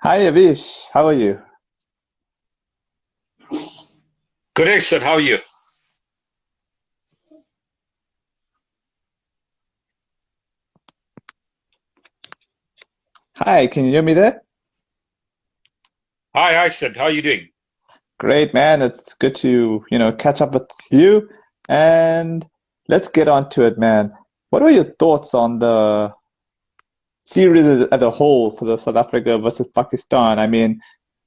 Hi Avish, how are you? Good, Sid. How are you? Hi, can you hear me there? Hi, Sid. How are you doing? Great, man. It's good to, catch up with you. And let's get on to it, man. What are your thoughts on the series as a whole for the South Africa versus Pakistan? I mean,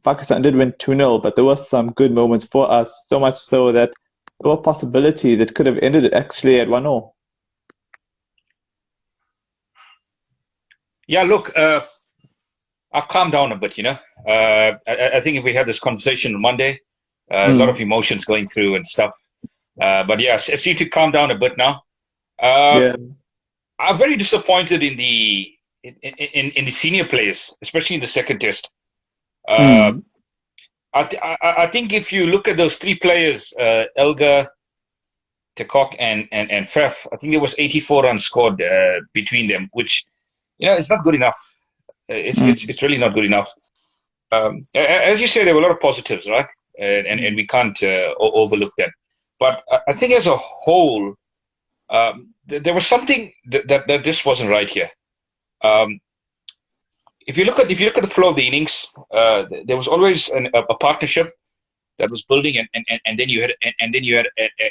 Pakistan did win 2-0, but there were some good moments for us, so much so that there were possibility that could have ended it actually at 1-0. Yeah, look, I've calmed down a bit, you know. I think if we had this conversation on Monday, a lot of Mm, emotions going through and stuff. But yeah, I seem to calm down a bit now. Uh, yeah. I'm very disappointed in in the senior players, especially in the second test. Uh, Mm, I think if you look at those three players, Elgar, Tekok, and Fef, I think there was 84 runs scored between them, which it's not good enough. mm, It's really not good enough. As you say, there were a lot of positives, right? And we can't overlook that. But I think as a whole, there was something that just wasn't right here. Um, if you look at the flow of the innings, there was always a partnership that was building, and then you had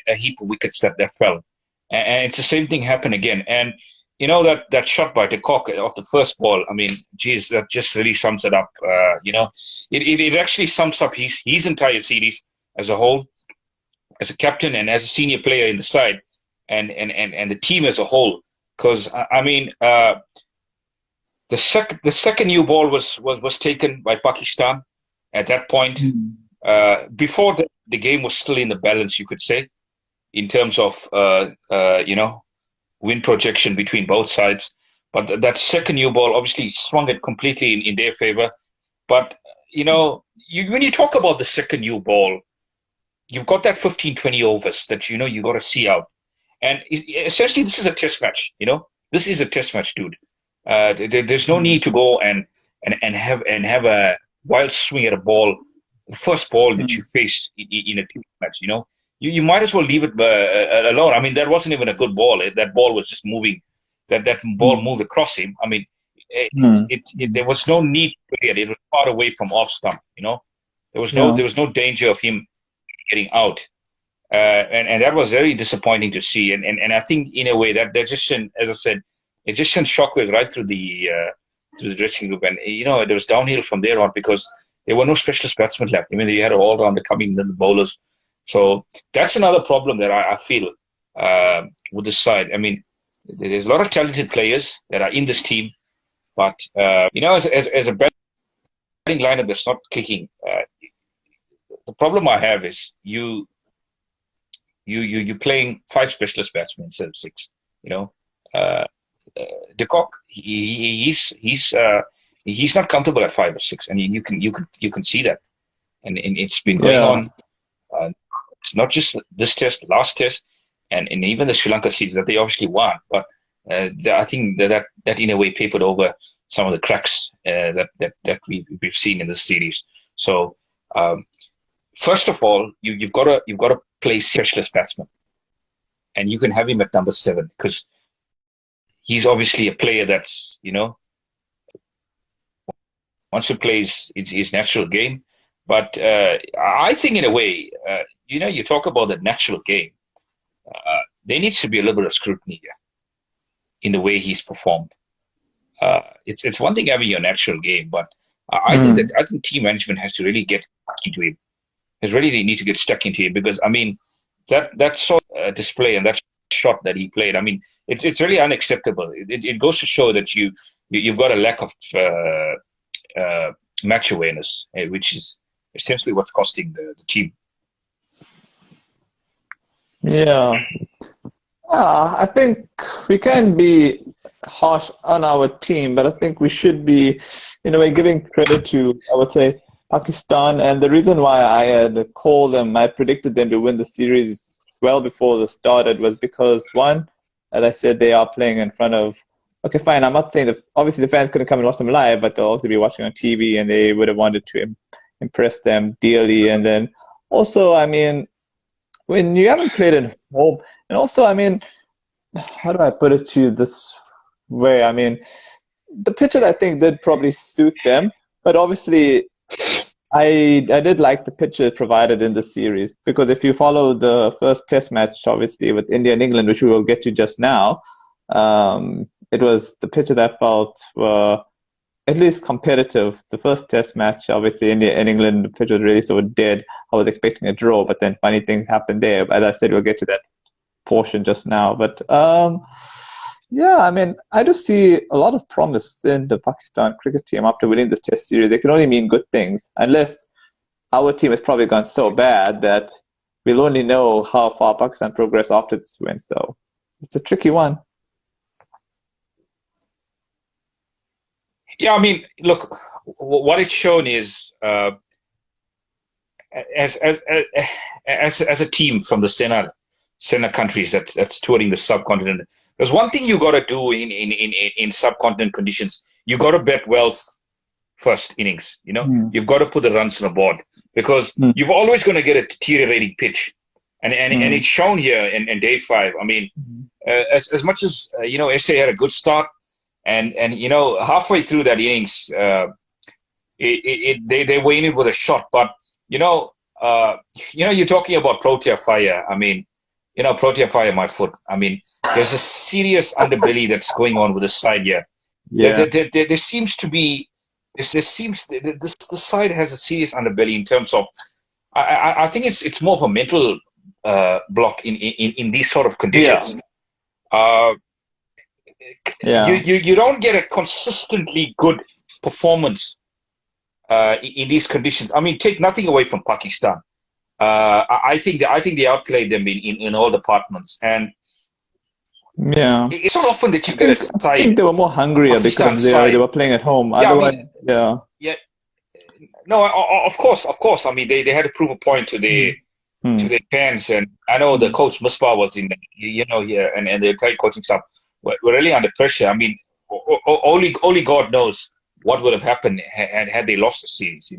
a heap of wickets that fell, and it's the same thing happened again. And that shot by de Kock off the first ball. I mean, geez, that just really sums it up. It actually sums up his entire series as a whole, as a captain and as a senior player in the side, and the team as a whole. Because I mean, the second new ball was taken by Pakistan at that point. mm, Before the game was still in the balance, you could say, in terms of win projection between both sides. But that second new ball obviously swung it completely in their favor. But when you talk about the second new ball, you've got that 15, 20 overs that you got to see out. And essentially, this is a test match. This is a test match, dude. There's no mm, need to go and have a wild swing at a ball, the first ball that you mm, face in a test match. You might as well leave it alone. I mean, that wasn't even a good ball. That ball was just moving. That ball mm, moved across him. I mean, mm, mm. there was no need to play it. It was far away from off stump. There was no Yeah. there was no danger of him getting out. And that was very disappointing to see. And I think in a way that just sent, as I said, it just sent shockwaves right through the dressing room. And it was downhill from there on because there were no specialist batsmen left. I mean, you had all rounder coming in the bowlers. So that's another problem that I feel with this side. I mean, there's a lot of talented players that are in this team, but as a batting lineup that's not clicking, the problem I have is you're playing five specialist batsmen instead of six. You know, uh, De Kock, he's not comfortable at five or six, and you can see that, and it's been going Yeah. on. It's not just this test, last test, and even the Sri Lanka series that they obviously won, but I think that in a way papered over some of the cracks that we've seen in this series. So first of all, you've got to play specialist batsman, and you can have him at number seven because he's obviously a player that's wants to play his natural game. But I think in a way, you talk about the natural game. There needs to be a little bit of scrutiny here in the way he's performed. It's one thing having your natural game, but Mm. I think team management has to really get stuck into him. Has really need to get stuck into him because I mean that sort of display and that shot that he played. I mean it's really unacceptable. It goes to show that you've got a lack of uh, match awareness, which is essentially what's costing the team. Yeah. I think we can be harsh on our team, but I think we should be, in a way, giving credit to, I would say, Pakistan. And the reason why I had called them, I predicted them to win the series well before the started was because, one, as I said, they are playing in front of okay, fine. I'm not saying that obviously the fans couldn't come and watch them live, but they'll also be watching on TV, and they would have wanted to impress them dearly. And then also, I mean, when you haven't played at home, and also, I mean, how do I put it to you this way? I mean, the pitches I think did probably suit them, but obviously I did like the pitches provided in the series because if you follow the first Test match, obviously with India and England, which we will get to just now, it was the pitches that I felt were at least competitive. The first Test match, obviously India and England, the pitch was really so dead. I was expecting a draw, but then funny things happened there. As I said, we'll get to that portion just now. But yeah, I mean, I do see a lot of promise in the Pakistan cricket team after winning this Test series. They can only mean good things, unless our team has probably gone so bad that we'll only know how far Pakistan progress after this win. So it's a tricky one. Yeah, I mean, look, what it's shown is as as as a team from the center countries that's touring the subcontinent. There's one thing you got to do in subcontinent conditions. You got to bet wealth first innings. You know, Mm. you've got to put the runs on the board because Mm. you've always going to get a deteriorating pitch, and Mm. it's shown here in day 5. I mean, as much as SA had a good start, and halfway through that innings, they were in it with a shot, but you're talking about Protea fire. I mean, Protea fire, my foot. I mean, there's a serious underbelly that's going on with the side here. Yeah. There seems to be, the side has a serious underbelly in terms of, I think it's more of a mental block in these sort of conditions. Yeah. Yeah. You don't get a consistently good performance in these conditions. I mean, take nothing away from Pakistan. I think they outplayed them in all departments, and Yeah. it's not often that you get a I side. think they were more hungrier Pakistan because side. they were playing at home. Yeah, Otherwise, I mean, yeah. yeah, no, of course. I mean, they had to prove a point to their fans, and I know the coach Musbah was in, here, and the entire coaching staff were really under pressure. I mean, only God knows what would have happened had they lost the series,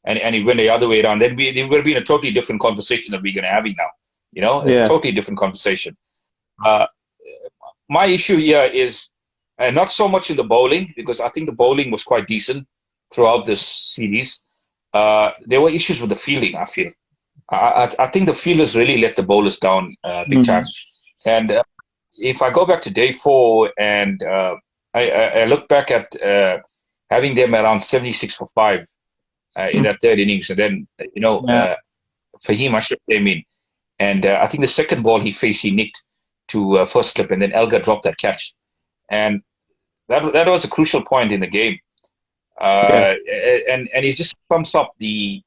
and it went the other way around. Then it would have been a totally different conversation that we're going to have now. A Yeah. totally different conversation. My issue here is not so much in the bowling, because I think the bowling was quite decent throughout this series. There were issues with the fielding, I feel. I think the fielders really let the bowlers down big time. And if I go back to day 4 and I look back at having them around 76 for 5 in that third innings, and then, Fahim Ashraf came in. And I think the second ball he faced, he nicked to first slip, and then Elgar dropped that catch. And that was a crucial point in the game. And it just sums up the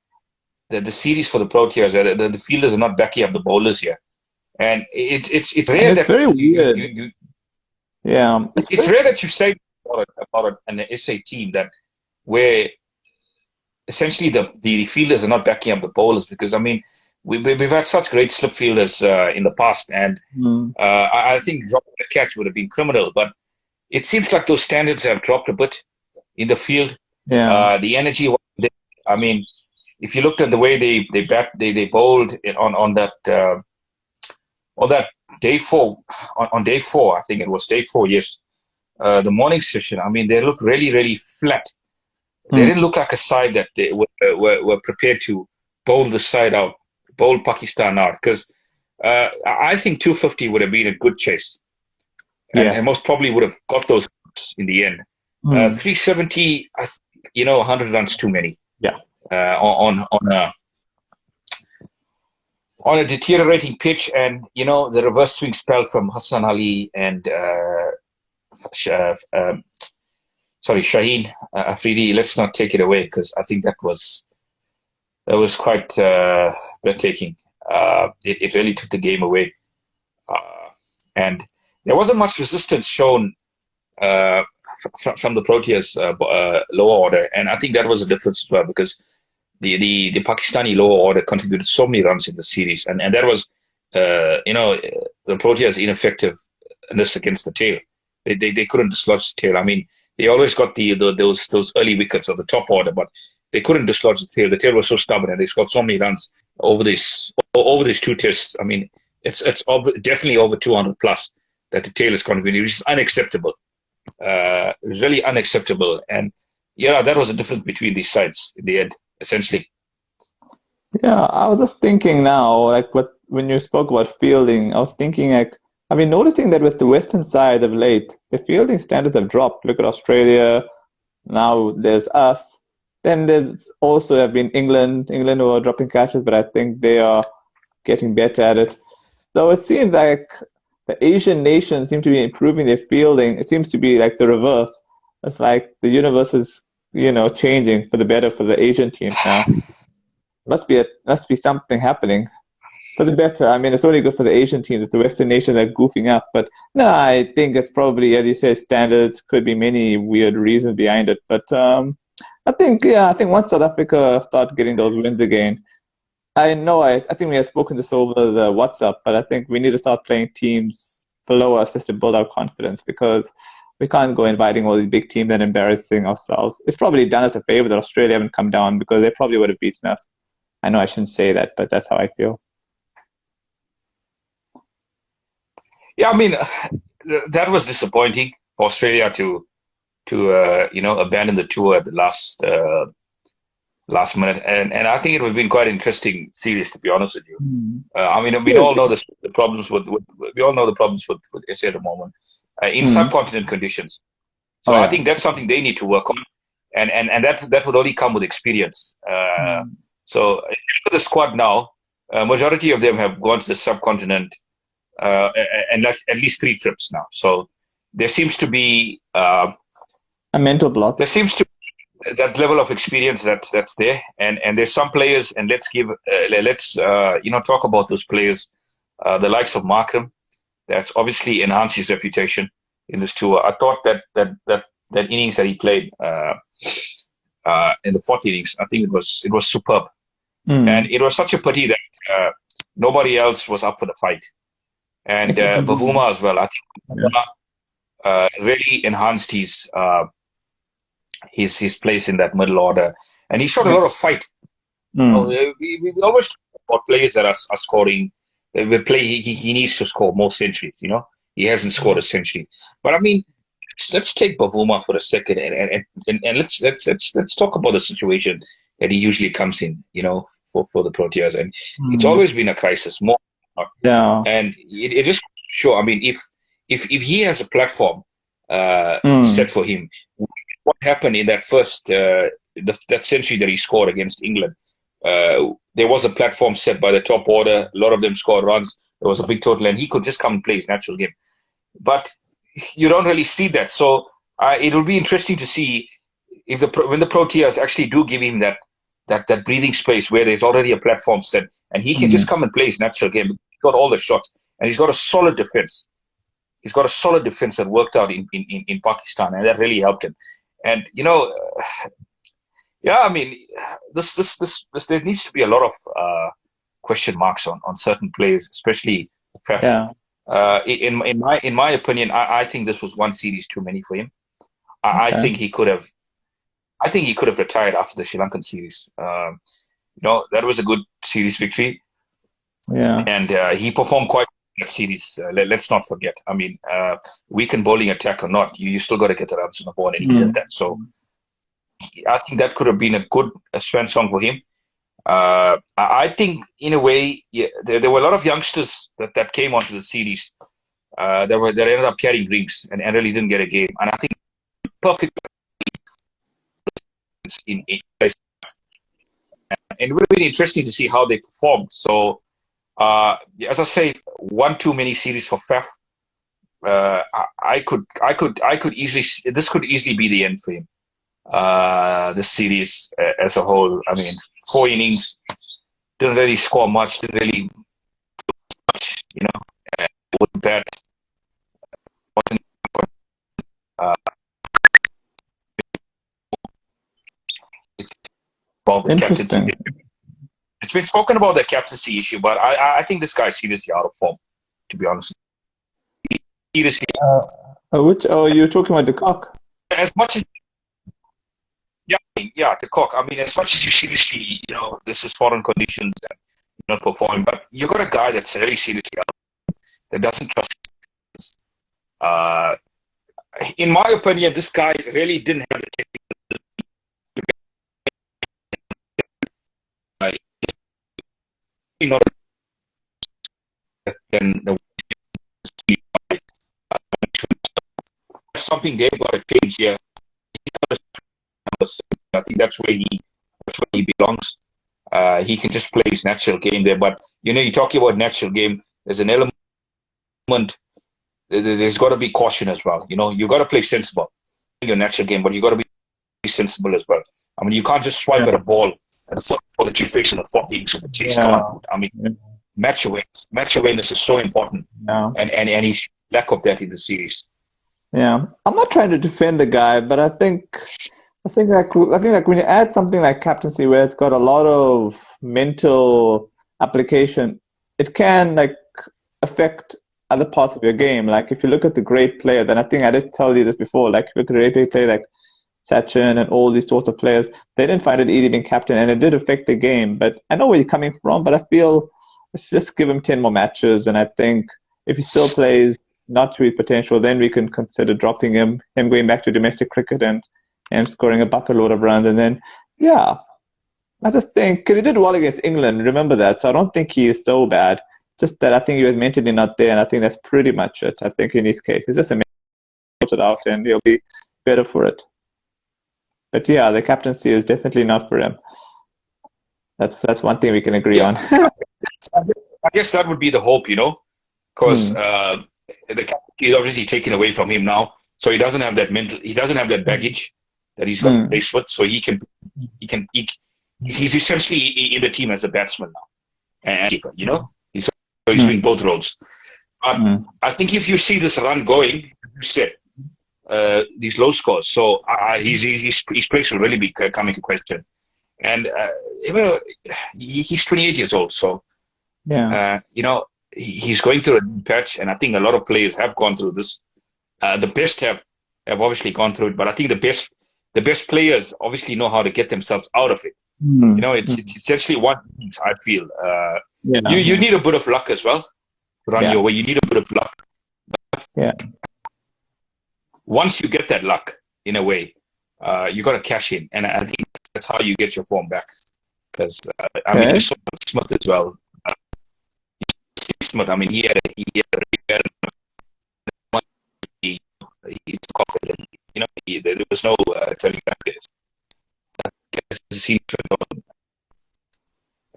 series for the Proteas. The fielders are not backing up the bowlers here, and it's rare It's that very weird. Yeah, it's rare that you say about an SA team that where essentially the fielders are not backing up the bowlers, because I mean we've had such great slip fielders in the past, and I think dropping the catch would have been criminal, but it seems like those standards have dropped a bit in the field. Yeah. The energy. I mean, if you looked at the way they bowled on that day 4, on day 4, I think it was day 4. Yes, the morning session. I mean, they looked really, really flat. They didn't look like a side that they were prepared to bowl the side out, bowl Pakistan out, because I think 250 would have been a good chase, and most probably would have got those in the end. 370, 100 runs too many. Yeah. On a deteriorating pitch, and the reverse swing spell from Hassan Ali and Shaheen Afridi. Let's not take it away, because I think that was quite breathtaking. It really took the game away, and there wasn't much resistance shown from the Proteas lower order, and I think that was a difference as well, because the Pakistani lower order contributed so many runs in the series, and that was the Proteas' ineffectiveness against the tail. They couldn't dislodge the tail. I mean, they always got those early wickets of the top order, but they couldn't dislodge the tail. The tail was so stubborn, and they scored so many runs over these two tests. I mean, it's definitely over 200 plus that the tail is contributing, which is unacceptable. Really unacceptable. And yeah, that was the difference between these sides in the end, essentially. Yeah, I was just thinking now, like when you spoke about fielding, I was thinking like I've been noticing that with the Western side of late, the fielding standards have dropped. Look at Australia. Now there's us. Then there's also have been England. England who are dropping catches, but I think they are getting better at it. So it seems like the Asian nations seem to be improving their fielding. It seems to be like the reverse. It's like the universe is, changing for the better for the Asian teams now. Must be something happening for the better. I mean, it's only good for the Asian teams if the Western nations are goofing up. But no, I think it's probably, as you say, standards. Could be many weird reasons behind it. But I think once South Africa start getting those wins again, I think we have spoken this over the WhatsApp, but I think we need to start playing teams below us just to build our confidence because we can't go inviting all these big teams and embarrassing ourselves. It's probably done us a favor that Australia haven't come down because they probably would have beaten us. I know I shouldn't say that, but that's how I feel. Yeah, I mean, that was disappointing for Australia to abandon the tour at the last minute, and I think it would have been quite an interesting series, to be honest with you. I mean, we all know the problems with SA at the moment in subcontinent conditions. So I think that's something they need to work on, and that would only come with experience. So if you look at the squad now, majority of them have gone to the subcontinent, and that's at least 3 trips now. So there seems to be a mental block. There seems to be that level of experience that's there, and there's some players, and let's talk about those players, the likes of Markham. That's obviously enhanced his reputation in this tour. I thought that innings that he played in the 4th innings, I think it was superb. And it was such a pity that nobody else was up for the fight. And Bavuma as well. I think Bavuma really enhanced his place in that middle order. And he showed a lot of fight. We always talk about players that are scoring. He needs to score more centuries, He hasn't scored a century. But I mean, let's take Bavuma for a second and let's talk about the situation that he usually comes in, for the Proteas, and it's always been a crisis. And it just sure. I mean, if he has a platform set for him, what happened in that first that century that he scored against England? There was a platform set by the top order. A lot of them scored runs. There was a big total, and he could just come and play his natural game. But you don't really see that. So it will be interesting to see if when the Proteas actually do give him that breathing space where there's already a platform set, and he can just come and play his natural game. He's got all the shots, and he's got a solid defense. He's got a solid defense that worked out in Pakistan, and that really helped him. And I mean, this there needs to be a lot of question marks on certain players, especially Faf. In my opinion, I think this was one series too many for him. I think he could have retired after the Sri Lankan series. That was a good series victory. And he performed quite well in that series. Let's not forget. I mean, weekend bowling attack or not, you still got to get the runs on the ball, and he did that. So I think that could have been a good swan song for him. I think, in a way, there were a lot of youngsters that came onto the series that ended up carrying rings and really didn't get a game. And I think perfect in place. And it would have been interesting to see how they performed. So, as I say, one too many series for Faf. I could easily. This could easily be the end for him. The series as a whole. I mean, 4 innings, didn't really score much, didn't really do much, wasn't bad. Wasn't, it's about the captaincy. It's been spoken about the captaincy issue, but I think this guy's seriously out of form, to be honest. Seriously. Which, oh, you're talking about the cock? As much as yeah, yeah, the cock. I mean, as much as you seriously, this is foreign conditions and you're not performing, but you got a guy that's very seriously out that doesn't trust. Uh, in my opinion, this guy really didn't have the technical, not than the something they've got to change here. I think that's where he belongs. He can just play his natural game there. But you're talking about natural game. There's an element. There's got to be caution as well. You got to play sensible in your natural game, but you got to be sensible as well. I mean, you can't just swipe Yeah. at a ball at the football that you face in the 40s with the chase. Come Yeah. on, I mean, Yeah. match awareness is so important, Yeah. and he's lack of that in the series. Yeah. I'm not trying to defend the guy, but I think like when you add something like captaincy where it's got a lot of mental application, it can like affect other parts of your game. Like if you look at the great player, then I think I did tell you this before. Like if you look at a great player like Sachin and all these sorts of players, they didn't find it easy being captain, and it did affect the game. But I know where you're coming from, but I feel let's just give him 10 more matches, and I think if he still plays not to his potential, then we can consider dropping him going back to domestic cricket and scoring a bucket load of runs, and then yeah, I just think because he did well against England, remember that. So I don't think he is so bad. Just that I think he was mentally not there, and I think that's pretty much it. I think in his case, it's just a sort it out, and he'll be better for it. But yeah, the captaincy is definitely not for him. That's one thing we can agree Yeah, on. I guess that would be the hope, because Hmm. the captain is obviously taken away from him now, so he doesn't have that baggage that he's got to Hmm. place with, so he's essentially in the team as a batsman now, and keeper, he's Hmm. doing both roles. But Hmm. I think if you see this run going, you said these low scores, so his place will really be coming to question. And he's 28 years old, so Yeah. he's going through a patch, and I think a lot of players have gone through this. The best have obviously gone through it, but I think the best players obviously know how to get themselves out of it. Hmm. It's essentially one thing I feel. Yeah. You Yeah. need a bit of luck as well to run Yeah. your way. You need a bit of luck. Yeah. Once you get that luck, in a way, you got to cash in, and I think that's how you get your form back. Because I mean, you Okay. saw Smith as well. Smith, I mean, he had he took off it. There was no turning back there. As the season went on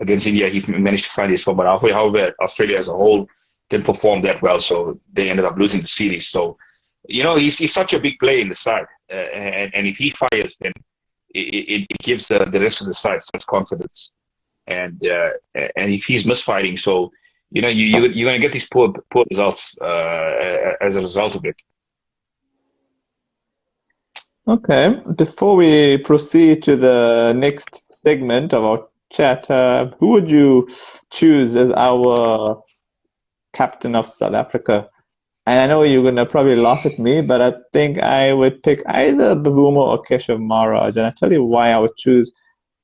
against India, he managed to find his form. But however, Australia as a whole didn't perform that well, so they ended up losing the series. So, he's such a big player in the side, and if he fires, then it gives the rest of the side such confidence. And if he's misfiring, so you're going to get these poor results as a result of it. Okay. Before we proceed to the next segment of our chat, who would you choose as our captain of South Africa? And I know you're gonna probably laugh at me, but I think I would pick either Bavuma or Keshav Maharaj, and I tell you why I would choose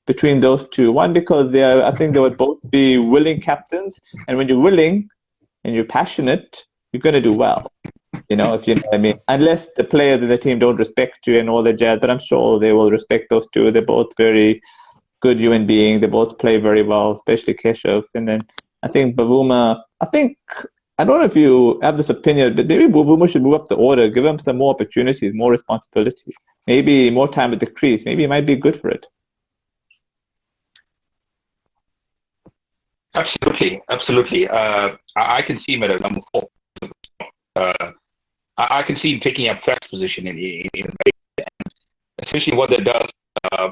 between those two. One, because I think they would both be willing captains, and when you're willing and you're passionate, you're gonna do well. If you know what I mean. Unless the players in the team don't respect you and all that jazz, but I'm sure they will respect those two. They're both very good human beings. They both play very well, especially Keshav. And then I think Bavuma, I don't know if you have this opinion, but maybe Bavuma should move up the order, give him some more opportunities, more responsibility, maybe more time at the crease. Maybe it might be good for it. Absolutely, absolutely. I can see him at a number four. Uh, I can see him taking up first position especially what that does. Uh,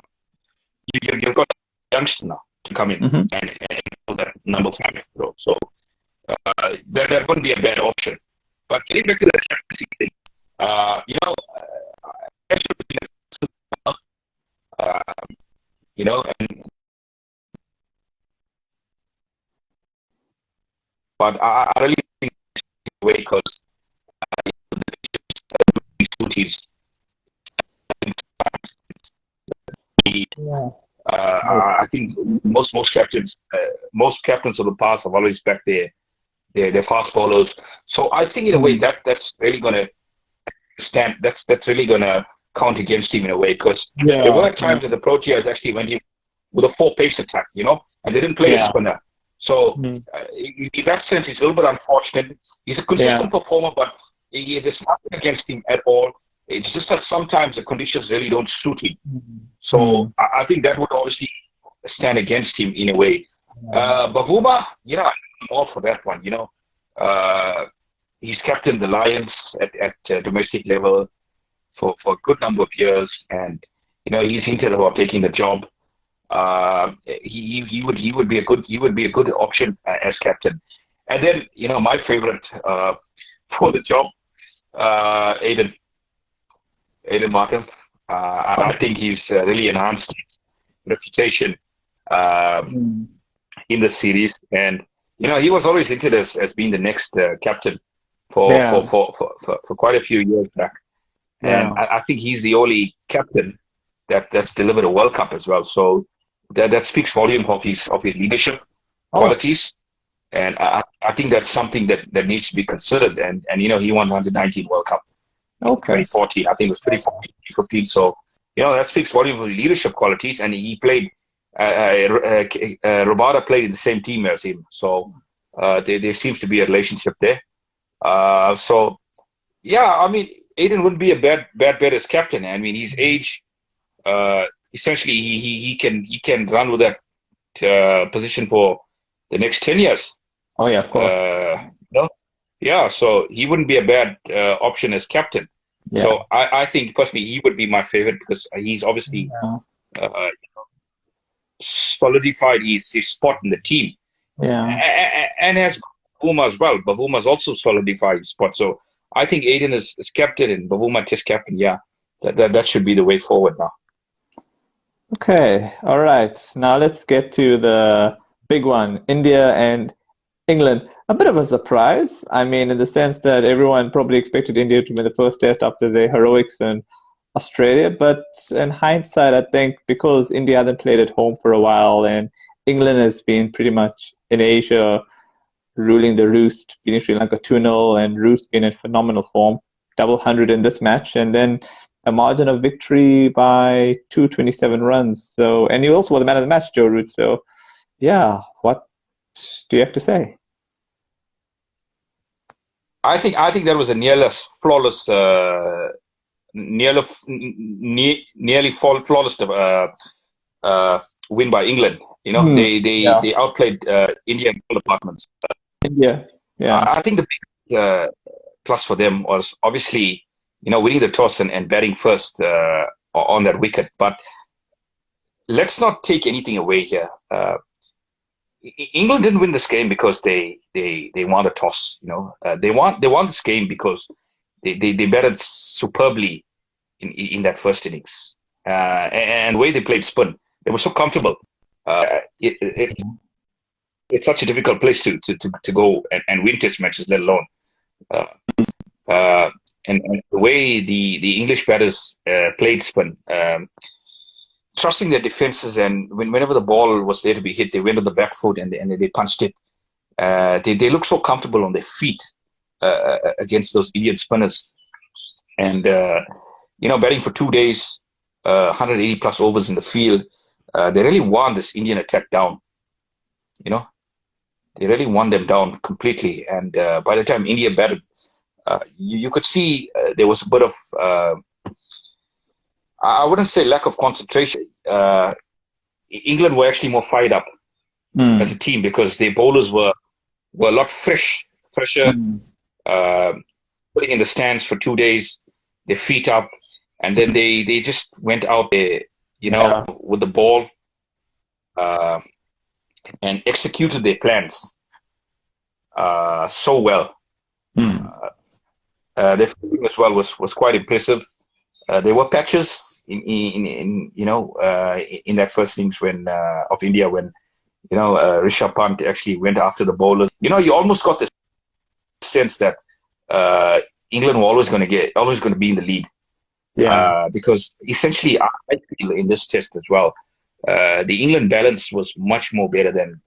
you've got youngster now to come in Mm-hmm. and hold that number five role. So that wouldn't be a bad option. But getting back to the captaincy thing, uh, you know, uh, and, but I really think the way because I think most captains of the past have always backed their fast bowlers. So I think in a way that's really going to stand. That's really going to count against him in a way, because there were times that the Proteas actually went in with a 4-pace attack, and they didn't play a spinner. So in that sense, it's a little bit unfortunate. He's a consistent performer, but there's nothing against him at all. It's just that sometimes the conditions really don't suit him. So I think that would obviously stand against him in a way. Bavuma, I'm all for that one. He's captained the Lions at domestic level for a good number of years, and he's hinted about taking the job. He would be a good option as captain. And then my favorite for the job, Aiden Martin. I think he's really enhanced his reputation in the series, and he was always hinted as being the next captain for quite a few years back. And I think he's the only captain that's delivered a World Cup as well. So that speaks volume of his leadership qualities. And I think that's something that needs to be considered. And he won the 119 World Cup in 2014. I think it was 2014, 2015. So, that speaks volume of his leadership qualities. And he played, Rabada played in the same team as him. So there seems to be a relationship there. Aiden wouldn't be a bad bet as captain. I mean, his age, essentially, he can run with that position for the next 10 years. Oh yeah, of course. So he wouldn't be a bad option as captain. Yeah. So I think personally he would be my favorite, because he's obviously solidified his spot in the team. Yeah, and has Bavuma as well. Bavuma's also solidified his spot. So I think Aiden is captain and Bavuma test captain. Yeah, that should be the way forward now. Okay, all right. Now let's get to the big one, India and England. A bit of a surprise. I mean, in the sense that everyone probably expected India to win the first test after their heroics in Australia. But in hindsight, I think because India hadn't played at home for a while and England has been pretty much in Asia ruling the roost, beating Sri Lanka 2-0, and Roos been in phenomenal form, double 100 in this match, and then a margin of victory by 227 runs. So, and you also were the man of the match, Joe Root. So, yeah, what do you have to say? I think that was a nearly flawless win by England. They outplayed India in all departments. India, I think the big plus for them was obviously winning the toss and batting first on that wicket. But let's not take anything away here. England didn't win this game because they won the toss. They won this game because they batted superbly in that first innings, and the way they played spin, they were so comfortable. It's such a difficult place to go and win test matches, let alone. And the way the English batters played spin, trusting their defenses, and whenever the ball was there to be hit, they went on the back foot and they punched it. They looked so comfortable on their feet against those Indian spinners. And, batting for 2 days, 180 plus overs in the field, they really won this Indian attack down. They really won them down completely. And by the time India batted, you could see there was a bit of, I wouldn't say lack of concentration. England were actually more fired up as a team because their bowlers were a lot fresher, putting in the stands for 2 days, their feet up, and then they just went out there, with the ball and executed their plans so well. Their fielding as well was quite impressive. There were patches in that first innings of India when Rishabh Pant actually went after the bowlers. You almost got this sense that England were always going to be in the lead. Because essentially, I feel in this test as well, the England balance was much more better than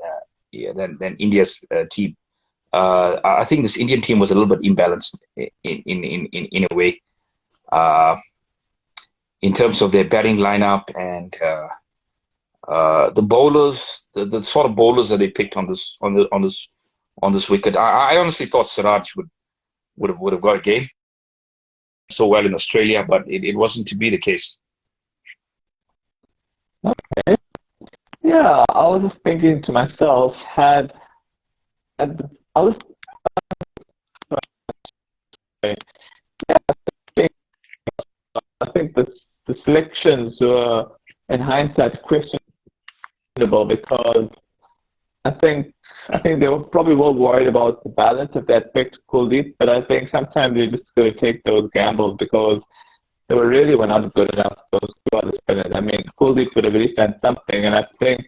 India's team. I think this Indian team was a little bit imbalanced in a way, in terms of their batting lineup and the bowlers, the sort of bowlers that they picked on this wicket. I honestly thought Siraj would have got a game so well in Australia, but it wasn't to be the case. Okay. Yeah, I was just thinking to myself, I was think, I think the selections were, in hindsight, questionable because I think they were probably more worried about the balance if they had picked Kuldeep, but I think sometimes they just got to take those gambles because were not good enough, those two other spinners. I mean, Kuldeep could have really done something, and I think,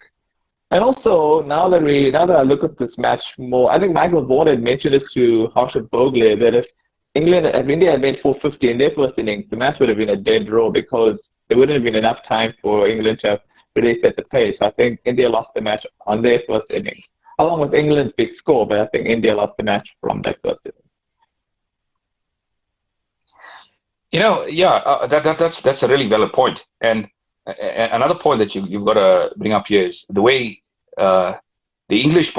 and also now that I look at this match more, I think Michael Vaughan had mentioned this to Harshad Bhogle that if India had made 450 in their first innings, the match would have been a dead draw because there wouldn't have been enough time for England to have really set the pace. I think India lost the match on their first innings, along with England's big score, but I think India lost the match from that first innings. That's a really valid point. And another point that you've got to bring up here is the way the English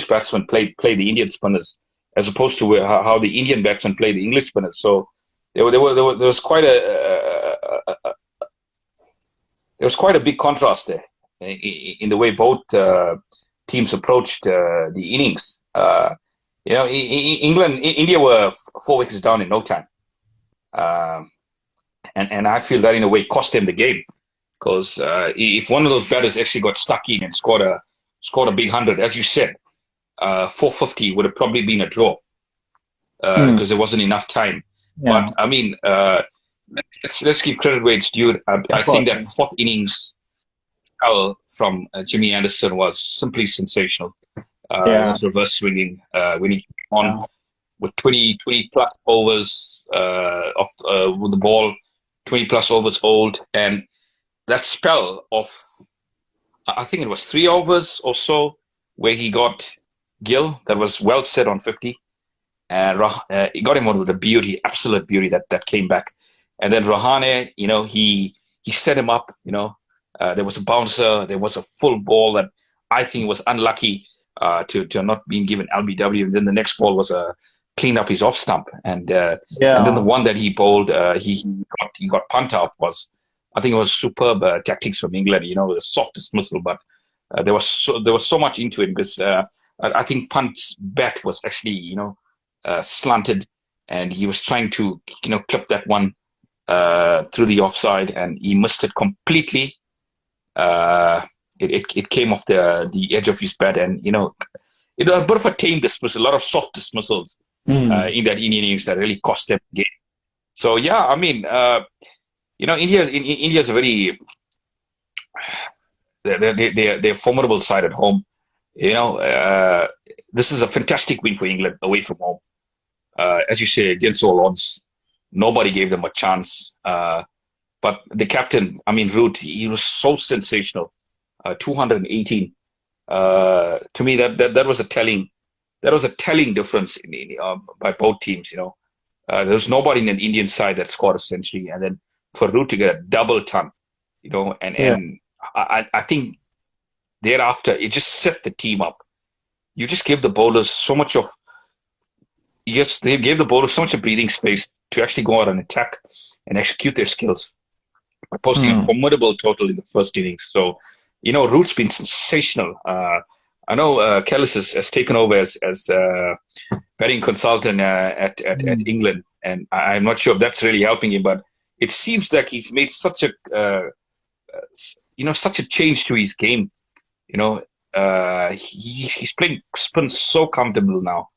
batsmen play the Indian spinners, as opposed to how the Indian batsmen play the English spinners. So there was quite a big contrast there in the way both teams approached the innings. India were 4 wickets down in no time. And I feel that in a way cost them the game, because if one of those batters actually got stuck in and scored a big 100, as you said, 450 would have probably been a draw because there wasn't enough time. Yeah. But I mean, let's give credit where it's due. I think that fourth innings from Jimmy Anderson was simply sensational. Was reverse swinging when he came on with 20 plus overs with the ball, 20 plus overs old, and that spell of, I think it was 3 overs or so, where he got Gill, that was well set on 50, and he got him out with a beauty, absolute beauty that came back. And then Rahane, he set him up. There was a bouncer, there was a full ball that I think was unlucky to not being given LBW, and then the next ball was a clean up his off stump, and then the one that he bowled, he got punt out was, I think it was superb tactics from England. The soft dismissal, but there was so much into it because I think Punt's bat was actually slanted, and he was trying to clip that one through the offside, and he missed it completely. It came off the edge of his bat, and it was a bit of a tame dismissal, a lot of soft dismissals in that Indian innings that really cost them the game. So yeah, I mean, India's a very they're a formidable side at home. This is a fantastic win for England away from home. As you say, against all odds, nobody gave them a chance. But the captain, I mean, Root, he was so sensational. 218. To me, that was a telling. That was a telling difference by both teams. There was nobody in an Indian side that scored a century, and then for Root to get a double ton, and I think thereafter it just set the team up. You just gave the bowlers so much of. Yes, they gave the bowlers so much of breathing space to actually go out and attack and execute their skills by posting a formidable total in the first innings. So, Root's been sensational. I know Kellis has taken over as batting consultant at England, and I'm not sure if that's really helping him, but it seems like he's made such a change to his game. He's playing spin so comfortable now.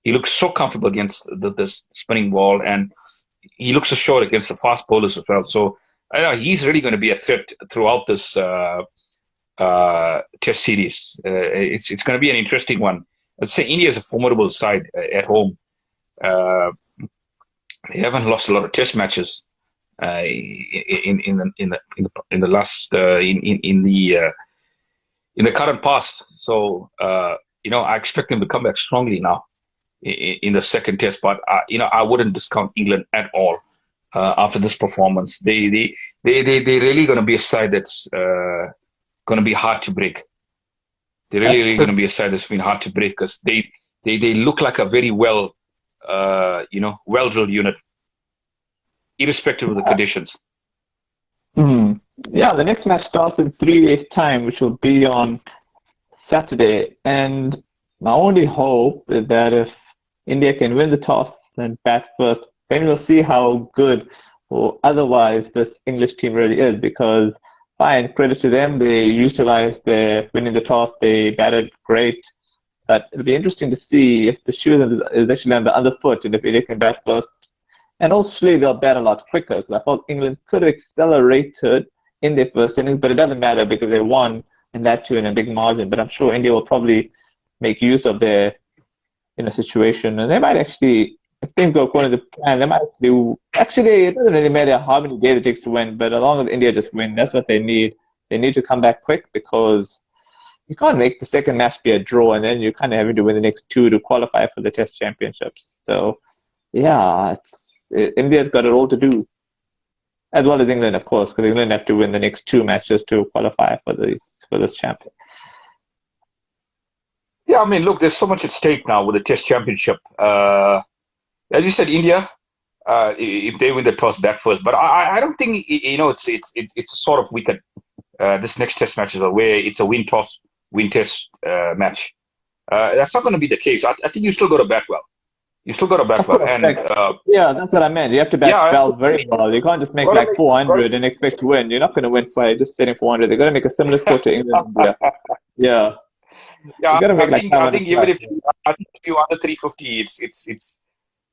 He looks so comfortable against the spinning ball, and he looks assured against the fast bowlers as well. So he's really going to be a threat throughout this Test series. It's going to be an interesting one. I'd say India is a formidable side at home. They haven't lost a lot of Test matches. in the last in the current past. So I expect them to come back strongly now in the second test. But I wouldn't discount England at all after this performance. They really going to be a side that's going to be hard to break. They're really going to be a side that's been hard to break because they look like a very well-drilled unit, irrespective of the conditions. Yeah, the next match starts in 3 days' time, which will be on Saturday. And my only hope is that if India can win the toss and bat first, then we'll see how good or otherwise this English team really is. Because fine, credit to them, they utilized their winning the toss, they batted great. But it'll be interesting to see if the shoe is actually on the other foot and if India can bat first. And also they'll bat a lot quicker. Because I thought England could have accelerated in their first innings, but it doesn't matter because they won, and that too in a big margin. But I'm sure India will probably make use of their situation, and they might actually, if things go according to plan, they might do. Actually, it doesn't really matter how many days it takes to win, but as long as India just win, that's what they need. They need to come back quick because you can't make the second match be a draw, and then you're kind of having to win the next two to qualify for the Test championships. So, yeah, India's got it all to do. As well as England, of course, because England have to win the next two matches to qualify for this champion. Yeah, I mean, look, there's so much at stake now with the Test championship. As you said, India, if they win the toss, bat first. But I don't think it's a sort of wicket. This next Test match is where it's a win toss, win Test match. That's not going to be the case. I think you still got to bat well. You still got to bat well. And yeah, that's what I meant. You have to bat well, very well. You can't just make like 400 and expect to win. You're not going to win by just setting 400. They're going to make a similar score to England. Yeah. Yeah, I think even if you under 350, it's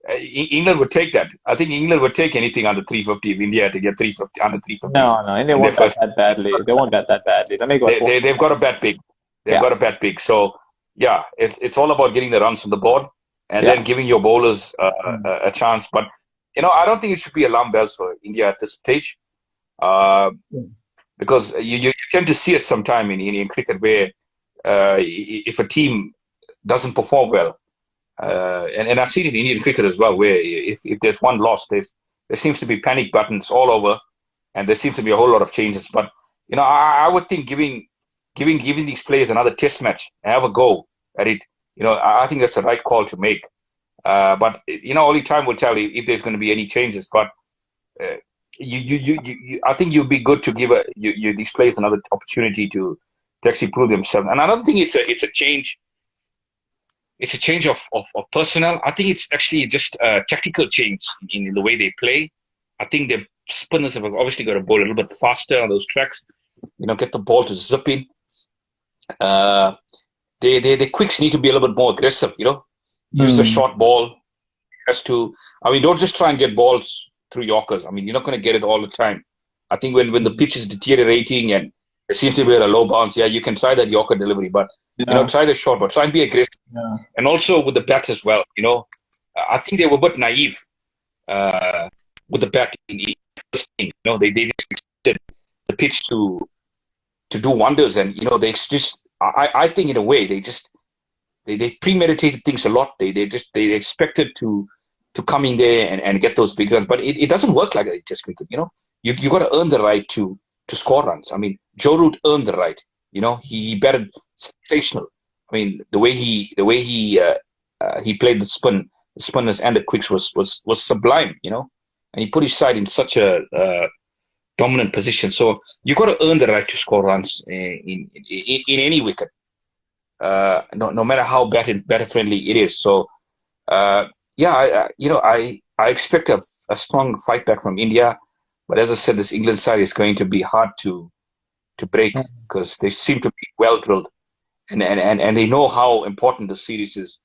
England would take that. I think England would take anything under 350 if India had to get 350 under 350. No, India won't bat that badly. They won't bat that badly. They've got to bat big. Got to bat big. So yeah, it's all about getting the runs on the board. And then giving your bowlers a chance. But, I don't think it should be alarm bells for India at this stage. Because you tend to see it sometime in cricket where if a team doesn't perform well, and I've seen it in Indian cricket as well, where if there's one loss, there seems to be panic buttons all over, and there seems to be a whole lot of changes. But, I would think giving these players another Test match and have a go at it, I think that's the right call to make. But only time will tell if there's going to be any changes. But I think you'd be good to give these players another opportunity to actually prove themselves. And I don't think it's a change. It's a change of personnel. I think it's actually just a tactical change in the way they play. I think the spinners have obviously got to bowl a little bit faster on those tracks. Get the ball to zip in. The quicks need to be a little bit more aggressive, Use the short ball. Don't just try and get balls through Yorkers. You're not going to get it all the time. I think when the pitch is deteriorating and it seems to be at a low bounce, you can try that Yorker delivery, but try the short, but try and be aggressive. Yeah. And also with the bat as well, I think they were a bit naive with the bat. They just expected the pitch to do wonders, and they just. I think in a way they premeditated things a lot. They expected to come in there and get those big runs, but it doesn't work like that in Test cricket. You got to earn the right to score runs. Joe Root earned the right. He batted sensational. The way he played the spinners and the quicks was sublime. And he put his side in such a dominant position. So you got to earn the right to score runs in any wicket, no matter how batter friendly it is. So I expect a strong fight back from India, but as I said, this England side is going to be hard to break because they seem to be well drilled, and they know how important the series is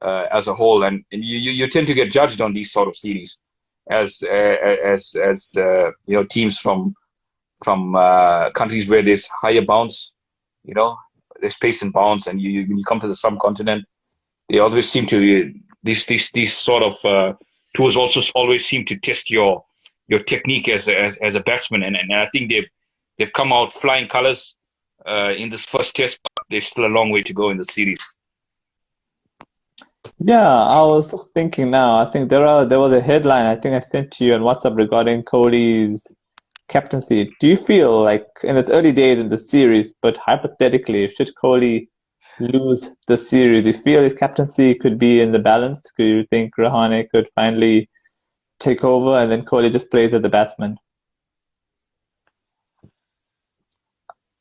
as a whole, and you tend to get judged on these sort of series as teams from countries where there's higher bounce, there's pace and bounce, and when you come to the subcontinent, they always seem to these sort of tours also always seem to test your your technique as a batsman, and I think they've come out flying colors in this first test, but there's still a long way to go in the series. Yeah, I was just thinking now. I think there was a headline I think I sent to you on WhatsApp regarding Cody's captaincy. Do you feel like in its early days in the series, but hypothetically, should Kohli lose the series, do you feel his captaincy could be in the balance? Do you think Rahane could finally take over and then Kohli just plays as the batsman?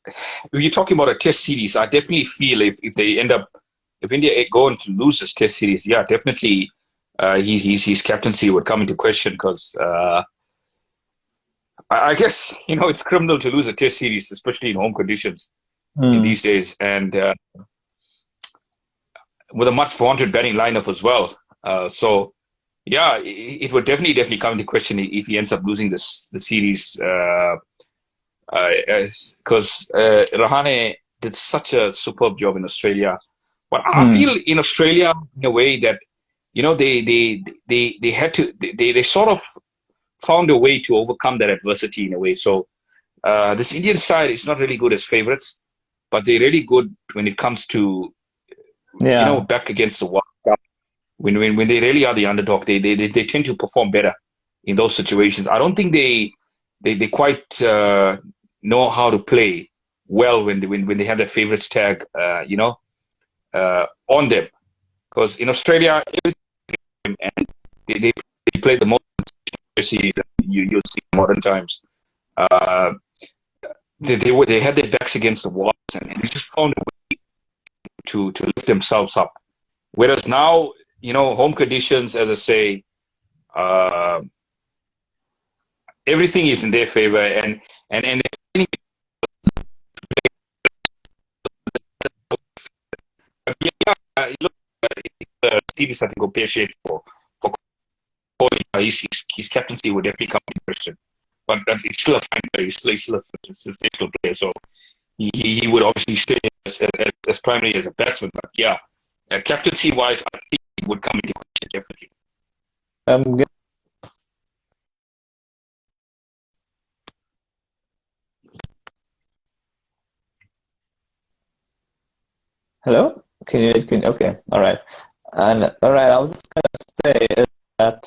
If you're talking about a test series, I definitely feel if India go on to lose this test series, yeah, definitely his captaincy would come into question because I guess it's criminal to lose a test series, especially in home conditions in Hmm. these days, and with a much vaunted batting lineup as well. So yeah, it would definitely come into question if he ends up losing the series. Because Rahane did such a superb job in Australia. But I Hmm. feel in Australia, in a way that they had to they sort of found a way to overcome that adversity in a way. So this Indian side is not really good as favorites, but they're really good when it comes to Yeah. back against the wall. When they really are the underdog, they tend to perform better in those situations. I don't think they quite know how to play well when they have that favorites tag, on them. Because in Australia, and they play the most you'll see in modern times. Uh, they had their backs against the walls and they just found a way to lift themselves up. Whereas now, home conditions, as I say, uh, everything is in their favor, and look, series I think will pay shade for Kohli. His captaincy would definitely come in question, but he's still a fine player. He's still a sensational player. So he would obviously stay as primary as a batsman. But yeah, captaincy wise, I think it would come into question definitely. Um, Hello? Okay, all right. And all right, I was just gonna say is that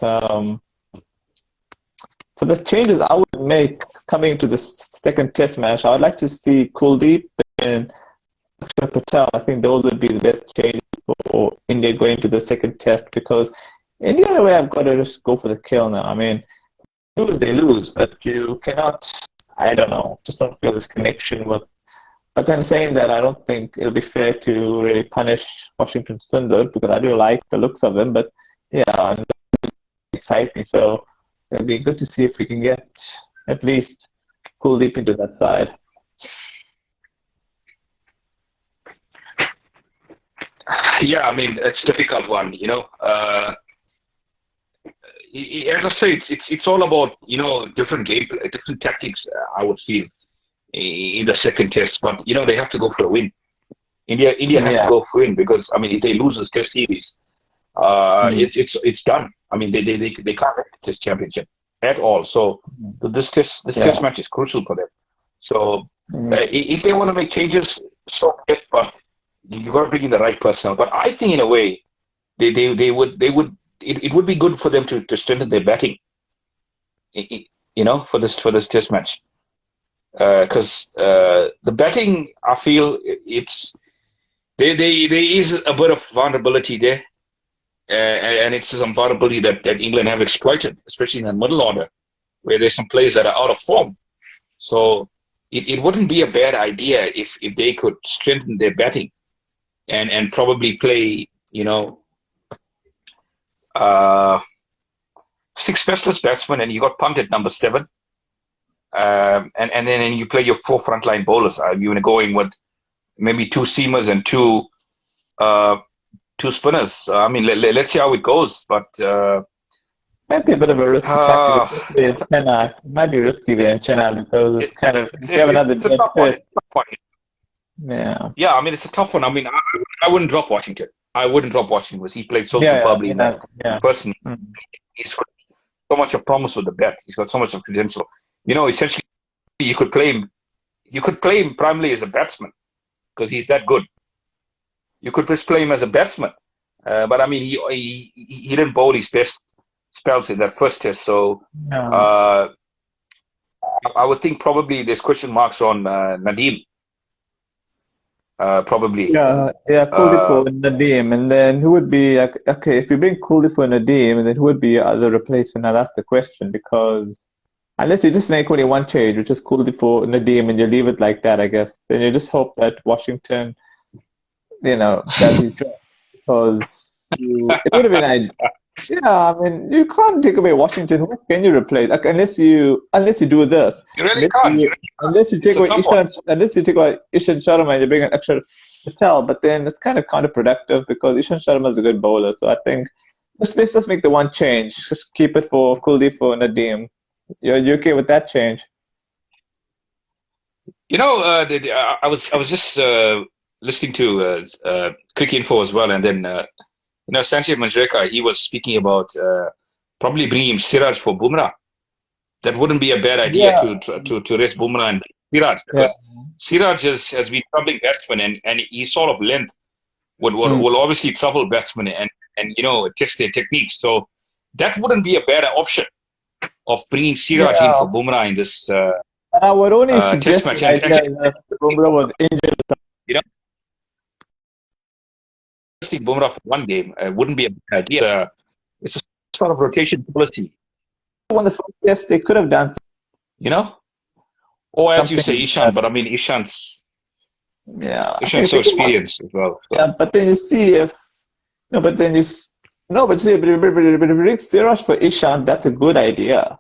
for the changes I would make coming to this second test match, I would like to see Kuldeep and Akshar Patel. I think those would be the best changes for India going to the second test because India, in a way, I've got to just go for the kill now. I mean, lose, they lose, but you cannot, I don't know, just don't feel this connection with. But then saying that, I don't think it'll be fair to really punish Washington Sundar because I do like the looks of them, but yeah, and they excite me. So it'll be good to see if we can get at least Kuldeep into that side. Yeah, I mean it's a difficult one. As I say, it's all about different game, different tactics. I would feel in the second test, but they have to go for a win. India has to Yeah. go for a win because I mean if they lose this test series, Mm. it's done. I mean they can't get the test championship at all. So this test Yeah. match is crucial for them. So Mm. if they want to make changes, so yes, but you got to bring in the right personnel. But I think in a way they would it would be good for them to strengthen their batting, for this test match because the batting I feel it's there is a bit of vulnerability there, and it's some vulnerability that England have exploited, especially in the middle order where there's some players that are out of form. So it wouldn't be a bad idea if they could strengthen their batting and probably play uh, six specialist batsmen and you got Punt at number seven. And then you play your four frontline bowlers. You're going to go in with maybe two seamers and uh, two spinners. I mean, let's see how it goes. But Might be a bit of a risky tactic, especially it's in Chennai. It might be risky there in it's Chennai because it's it, kind of, if it's you have it, another it's a dead tough one. fish, It's a tough one. yeah. Yeah, I mean, it's a tough one. I mean, I wouldn't drop Washington. I wouldn't drop Washington because he played so Yeah, superbly in that yeah, yeah. first. Mm. He's so much of promise with the bat. He's got so much of potential. You know, essentially, you could play him. You could play him primarily as a batsman because he's that good. You could just play him as a batsman, but I mean, he didn't bowl his best spells in that first test. So No. uh, I would think probably there's question marks on Nadeem. Probably. Yeah, Kuldeep Uh, for Nadeem, and then who would be like, okay, if you bring Kuldeep for Nadeem, and then who would be the replacement? Now that's the question because unless you just make only one change, which is Kuldeep for Nadeem, and you leave it like that, I guess, then you just hope that Washington, does his job because it would have been. Yeah, I mean, you can't take away Washington. Who can you replace? Like, unless you do this, you really unless can't. you unless you It's take a away tough one. Ishan Sharma and you bring an extra Patel, but then it's kind of counterproductive because Ishan Sharma is a good bowler. So I think let's just make the one change. Just keep it for Kuldeep for Nadeem. You okay with that change? You know, I was just listening to Cricket Info as well, and then Sanjay Manjrekar, he was speaking about probably bringing Siraj for Bumrah. That wouldn't be a bad idea Yeah, to raise Bumrah and Siraj yeah. because Siraj has been troubling batsman and his sort of length Mm. will obviously trouble batsmen and test their techniques. So that wouldn't be a bad option of bringing Siraj in Yeah, for Bumrah in this and I would only test suggest match. the And idea just, that Bumrah was injured. you know, resting Bumrah for one game wouldn't be a bad idea. It's a sort of rotation policy, Won the first test, they could have done you know. Or as you something say, like Ishan, that. but I mean Ishan's Yeah, I think Ishan's if so you could, experienced as well. So yeah, but then you see if no, but then you s- no, but see, but if you bring Siraj for Ishan, that's a good idea.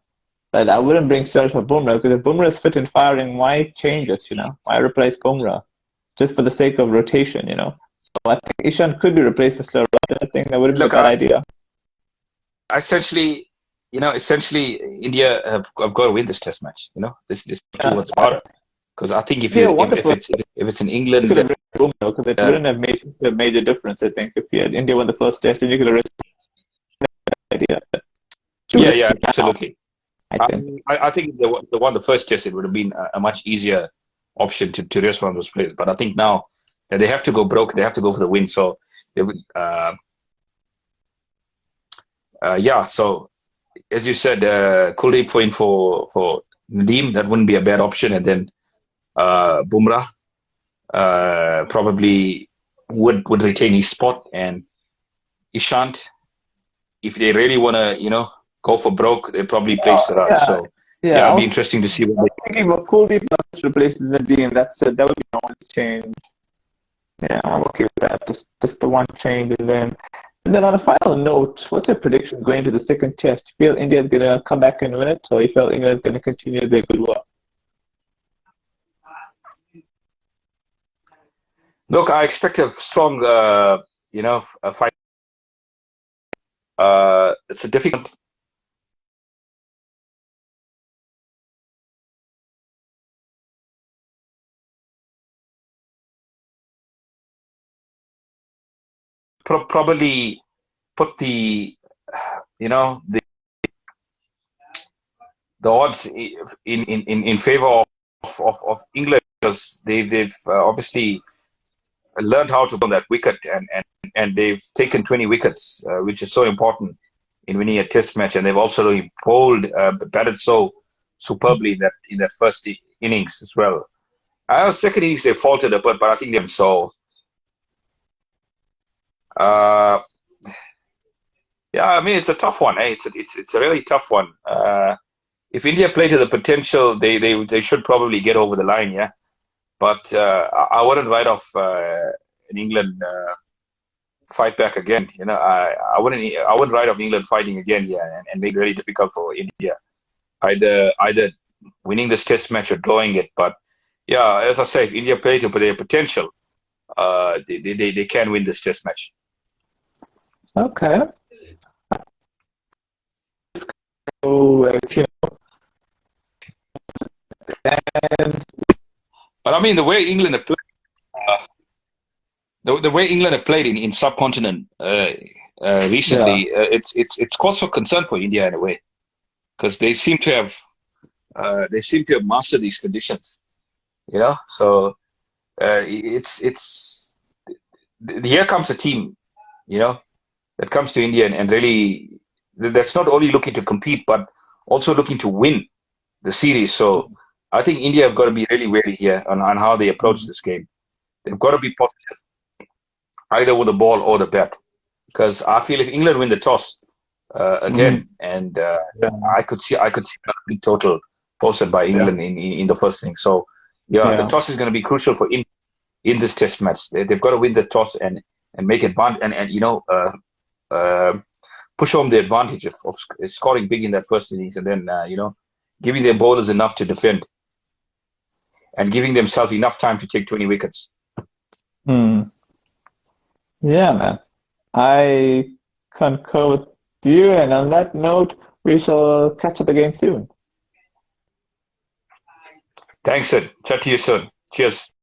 But I wouldn't bring Siraj for Bumrah because if Bumrah is fit and firing, why change it? Why replace Bumrah just for the sake of rotation? So I think Ishan could be replaced for Siraj. I think that wouldn't be a look, bad idea. essentially, essentially India have got to win this test match. There's two Yeah, words about it. Because I think India won the first. if it's in You could England, have bring Bumrah because it wouldn't have made a major difference. I think if you had India won the first test, then you could have risked the idea. Too yeah, yeah, risky now, absolutely. I I, think. I think if they won the first test, it would have been a much easier option to rest one of those players. But I think now they have to go broke. They have to go for the win. So they would, yeah. So as you said, Kuldeep for Nadeem, that wouldn't be a bad option. And then Bumrah probably would retain his spot, and Ishant, if they really want to, go for broke, they probably play Siraj. Yeah, So yeah. yeah, it'll be interesting to see what they. Thinking of Kuldeep plus replaces Nadeem. That's it. That would be the only change. Yeah, I'm okay with that. Just the one change, and then on a final note, what's your prediction going to the second test? You feel India's gonna come back and win it, or you feel England's gonna continue their good work? Look, I expect a strong, a fight. It's a difficult, probably put the odds in favor of England because they've obviously learned how to on that wicket and they've taken 20 wickets, which is so important in winning a test match. And they've also bowled, batted so superbly in that first innings as well. Second innings they faltered a bit, but I think they've so. Uh, yeah, I mean it's a tough one. Eh? It's a really tough one. If India play to the potential, they should probably get over the line. Yeah, but I wouldn't write off an England fight back again. I wouldn't write off England fighting again. Yeah, and make it really difficult for India. Either winning this test match or drawing it. But yeah, as I say, if India play to their potential, they can win this test match. Okay. So, and But I mean, the way England have played, the way England have played in subcontinent yeah, recently, it's cause for concern for India in a way. because they seem to have mastered these conditions. You know, so it's here comes a team, you know, that comes to India and really that's not only looking to compete but also looking to win the series. So I think India have got to be really wary here on how they approach this game. They've got to be positive, either with the ball or the bat, because I feel if England win the toss Mm-hmm. again, and Yeah, I could see a big total posted by yeah, England in the first thing. So yeah, the yeah. toss is going to be crucial for India in this Test match. They've got to win the toss and make advantage and uh, push home the advantage of scoring big in that first innings, and then giving their bowlers enough to defend and giving themselves enough time to take 20 wickets. Hmm. Yeah, man. I concur with you, and on that note, we shall catch up again soon. Thanks, Sid. Chat to you soon. Cheers.